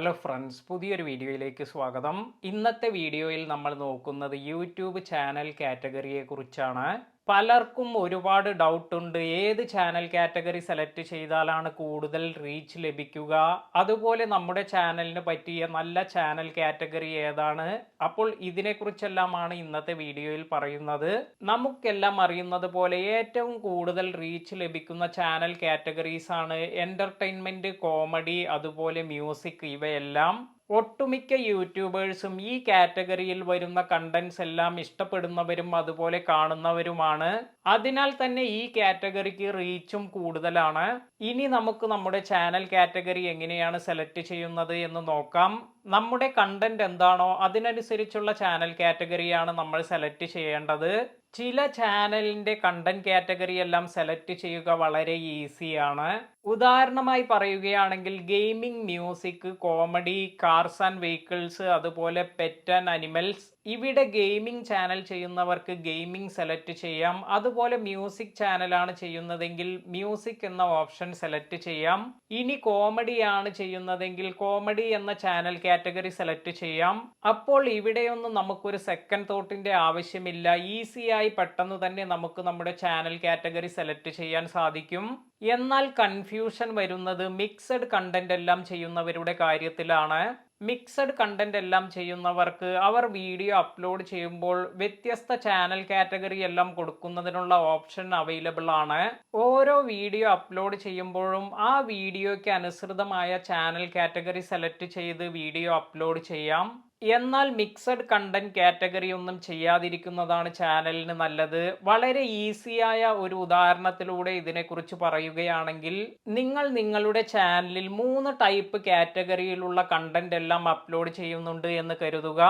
Hello friends, പുതിയൊരു വീഡിയോയിലേക്ക് സ്വാഗതം. ഇന്നത്തെ വീഡിയോയിൽ നമ്മൾ നോക്കുന്നത് യൂട്യൂബ് ചാനൽ കാറ്റഗറിയെ കുറിച്ചാണ്. പലർക്കും ഒരുപാട് ഡൗട്ട് ഉണ്ട്. ഏത് ചാനൽ കാറ്റഗറി സെലക്ട് ചെയ്താലാണ് കൂടുതൽ റീച്ച് ലഭിക്കുക, അതുപോലെ നമ്മുടെ ചാനലിന് പറ്റിയ നല്ല ചാനൽ കാറ്റഗറി ഏതാണ്? അപ്പോൾ ഇതിനെക്കുറിച്ചെല്ലാമാണ് ഇന്നത്തെ വീഡിയോയിൽ പറയുന്നത്. നമുക്കെല്ലാം അറിയുന്നത് പോലെ ഏറ്റവും കൂടുതൽ റീച്ച് ലഭിക്കുന്ന ചാനൽ കാറ്റഗറീസ് ആണ് എന്റർടൈൻമെന്റ്, കോമഡി, അതുപോലെ മ്യൂസിക്. ഇവയെല്ലാം ഒട്ടുമിക്ക യൂട്യൂബേഴ്സും ഈ കാറ്റഗറിയിൽ വരുന്ന കണ്ടന്റ്സ് എല്ലാം ഇഷ്ടപ്പെടുന്നവരും അതുപോലെ കാണുന്നവരുമാണ്. അതിനാൽ തന്നെ ഈ കാറ്റഗറിക്ക് റീച്ചും കൂടുതലാണ്. ഇനി നമുക്ക് നമ്മുടെ ചാനൽ കാറ്റഗറി എങ്ങനെയാണ് സെലക്ട് ചെയ്യുന്നത് എന്ന് നോക്കാം. നമ്മുടെ കണ്ടന്റ് എന്താണോ അതിനനുസരിച്ചുള്ള ചാനൽ കാറ്റഗറിയാണ് നമ്മൾ സെലക്ട് ചെയ്യേണ്ടത്. ചില ചാനലിന്റെ കണ്ടന്റ് കാറ്റഗറി എല്ലാം സെലക്ട് ചെയ്യുക വളരെ ഈസിയാണ്. ഉദാഹരണമായി പറയുകയാണെങ്കിൽ gaming, music, comedy, cars and vehicles, അതുപോലെ പെറ്റ് ആൻഡ് അനിമൽസ്. ഇവിടെ ഗെയിമിംഗ് ചാനൽ ചെയ്യുന്നവർക്ക് ഗെയിമിംഗ് സെലക്ട് ചെയ്യാം. അതുപോലെ മ്യൂസിക് ചാനലാണ് ചെയ്യുന്നതെങ്കിൽ മ്യൂസിക് എന്ന ഓപ്ഷൻ സെലക്ട് ചെയ്യാം. ഇനി കോമഡി ആണ് ചെയ്യുന്നതെങ്കിൽ കോമഡി എന്ന ചാനൽ കാറ്റഗറി സെലക്ട് ചെയ്യാം. അപ്പോൾ ഇവിടെയൊന്നും നമുക്കൊരു സെക്കൻഡ് തോട്ടിന്റെ ആവശ്യമില്ല. ഈസിയായി പെട്ടെന്ന് തന്നെ നമുക്ക് നമ്മുടെ ചാനൽ കാറ്റഗറി സെലക്ട് ചെയ്യാൻ സാധിക്കും. എന്നാൽ കൺഫ്യൂഷൻ വരുന്നത് മിക്സഡ് കണ്ടന്റ് എല്ലാം ചെയ്യുന്നവരുടെ കാര്യത്തിലാണ്. മിക്സഡ് കണ്ടന്റ് എല്ലാം ചെയ്യുന്നവർക്ക് അവർ വീഡിയോ അപ്ലോഡ് ചെയ്യുമ്പോൾ വ്യത്യസ്ത ചാനൽ കാറ്റഗറി എല്ലാം കൊടുക്കുന്നതിനുള്ള ഓപ്ഷൻ അവൈലബിൾ ആണ്. ഓരോ വീഡിയോ അപ്ലോഡ് ചെയ്യുമ്പോഴും ആ വീഡിയോയ്ക്ക് അനുസൃതമായ ചാനൽ കാറ്റഗറി സെലക്ട് ചെയ്ത് വീഡിയോ അപ്ലോഡ് ചെയ്യാം. എന്നാൽ മിക്സഡ് കണ്ടന്റ് കാറ്റഗറി ഒന്നും ചെയ്യാതിരിക്കുന്നതാണ് ചാനലിന് നല്ലത്. വളരെ ഈസിയായ ഒരു ഉദാഹരണത്തിലൂടെ ഇതിനെക്കുറിച്ച് പറയുകയാണെങ്കിൽ, നിങ്ങൾ നിങ്ങളുടെ ചാനലിൽ 3 ടൈപ്പ് കാറ്റഗറിയിലുള്ള കണ്ടന്റ് എല്ലാം അപ്ലോഡ് ചെയ്യുന്നുണ്ട് എന്ന് കരുതുക.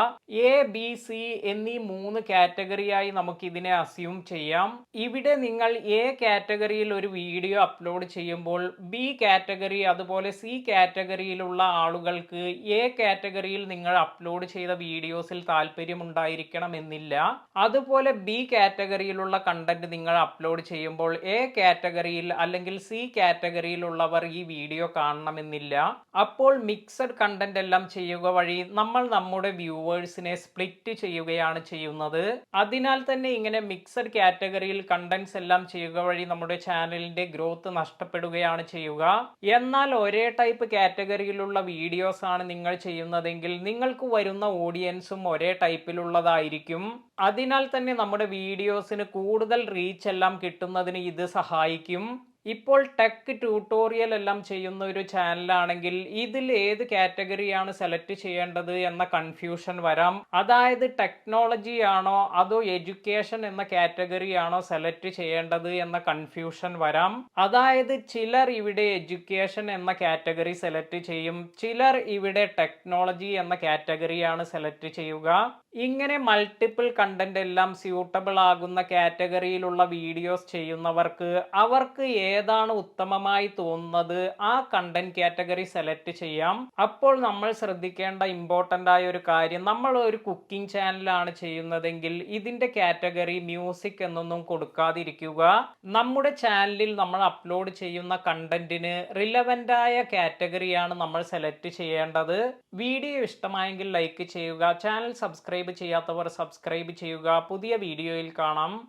എ, ബി, സി എന്നീ 3 കാറ്റഗറിയായി നമുക്ക് ഇതിനെ അസ്യൂം ചെയ്യാം. ഇവിടെ നിങ്ങൾ എ കാറ്റഗറിയിൽ ഒരു വീഡിയോ അപ്ലോഡ് ചെയ്യുമ്പോൾ ബി കാറ്റഗറി അതുപോലെ സി കാറ്റഗറിയിലുള്ള ആളുകൾക്ക് എ കാറ്റഗറിയിൽ നിങ്ങൾ അപ്ലോഡ് ചെയ്ത വീഡിയോസിൽ താല്പര്യമുണ്ടായിരിക്കണമെന്നില്ല. അതുപോലെ ബി കാറ്റഗറിയിലുള്ള കണ്ടന്റ് നിങ്ങൾ അപ്ലോഡ് ചെയ്യുമ്പോൾ എ കാറ്റഗറിയിൽ അല്ലെങ്കിൽ സി കാറ്റഗറിയിലുള്ളവർ ഈ വീഡിയോ കാണണമെന്നില്ല. അപ്പോൾ മിക്സഡ് കണ്ടന്റ് എല്ലാം ചെയ്യുക വഴി നമ്മൾ നമ്മുടെ വ്യൂവേഴ്സിനെ സ്പ്ലിറ്റ് ചെയ്യുകയാണ് ചെയ്യുന്നത്. അതിനാൽ തന്നെ ഇങ്ങനെ മിക്സഡ് കാറ്റഗറിയിൽ കണ്ടന്റ്സ് എല്ലാം ചെയ്യുക വഴി നമ്മുടെ ചാനലിന്റെ ഗ്രോത്ത് നഷ്ടപ്പെടുകയാണ് ചെയ്യുക. എന്നാൽ ഒരേ ടൈപ്പ് കാറ്റഗറിയിലുള്ള വീഡിയോസ് ആണ് നിങ്ങൾ ചെയ്യുന്നതെങ്കിൽ നിങ്ങൾക്ക് വരുന്ന ഓഡിയൻസും ഒരേ ടൈപ്പിലുള്ളതായിരിക്കും. അതിനാൽ തന്നെ നമ്മുടെ വീഡിയോസിന് കൂടുതൽ റീച്ച് എല്ലാം കിട്ടുന്നതിന് ഇത് സഹായിക്കും. ഇപ്പോൾ ടെക് ട്യൂട്ടോറിയൽ എല്ലാം ചെയ്യുന്ന ഒരു ചാനലാണെങ്കിൽ ഇതിൽ ഏത് കാറ്റഗറിയാണ് സെലക്ട് ചെയ്യേണ്ടത് എന്ന കൺഫ്യൂഷൻ വരാം. അതായത് ടെക്നോളജി ആണോ അതോ എഡ്യൂക്കേഷൻ എന്ന കാറ്റഗറി ആണോ സെലക്ട് ചെയ്യേണ്ടത് എന്ന കൺഫ്യൂഷൻ വരാം. അതായത് ചിലർ ഇവിടെ എഡ്യൂക്കേഷൻ എന്ന കാറ്റഗറി സെലക്ട് ചെയ്യും, ചിലർ ഇവിടെ ടെക്നോളജി എന്ന കാറ്റഗറിയാണ് സെലക്ട് ചെയ്യുക. ഇങ്ങനെ മൾട്ടിപ്പിൾ കണ്ടന്റ് എല്ലാം സ്യൂട്ടബിൾ ആകുന്ന കാറ്റഗറിയിലുള്ള വീഡിയോസ് ചെയ്യുന്നവർക്ക് അവർക്ക് ഏതാണ് ഉത്തമമായി തോന്നുന്നത് ആ കണ്ടന്റ് കാറ്റഗറി സെലക്ട് ചെയ്യാം. അപ്പോൾ നമ്മൾ ശ്രദ്ധിക്കേണ്ട ഇമ്പോർട്ടൻ്റ് ആയ ഒരു കാര്യം, നമ്മൾ ഒരു കുക്കിംഗ് ചാനലാണ് ചെയ്യുന്നതെങ്കിൽ ഇതിന്റെ കാറ്റഗറി മ്യൂസിക് എന്നൊന്നും കൊടുക്കാതിരിക്കുക. നമ്മുടെ ചാനലിൽ നമ്മൾ അപ്ലോഡ് ചെയ്യുന്ന കണ്ടന്റിന് റിലവൻ്റ് ആയ കാറ്റഗറിയാണ് നമ്മൾ സെലക്ട് ചെയ്യേണ്ടത്. വീഡിയോ ഇഷ്ടമായെങ്കിൽ ലൈക്ക് ചെയ്യുക. ചാനൽ സബ്സ്ക്രൈബ് ചെയ്യാത്തവർ സബ്സ്ക്രൈബ് ചെയ്യുക. പുതിയ വീഡിയോയിൽ കാണാം.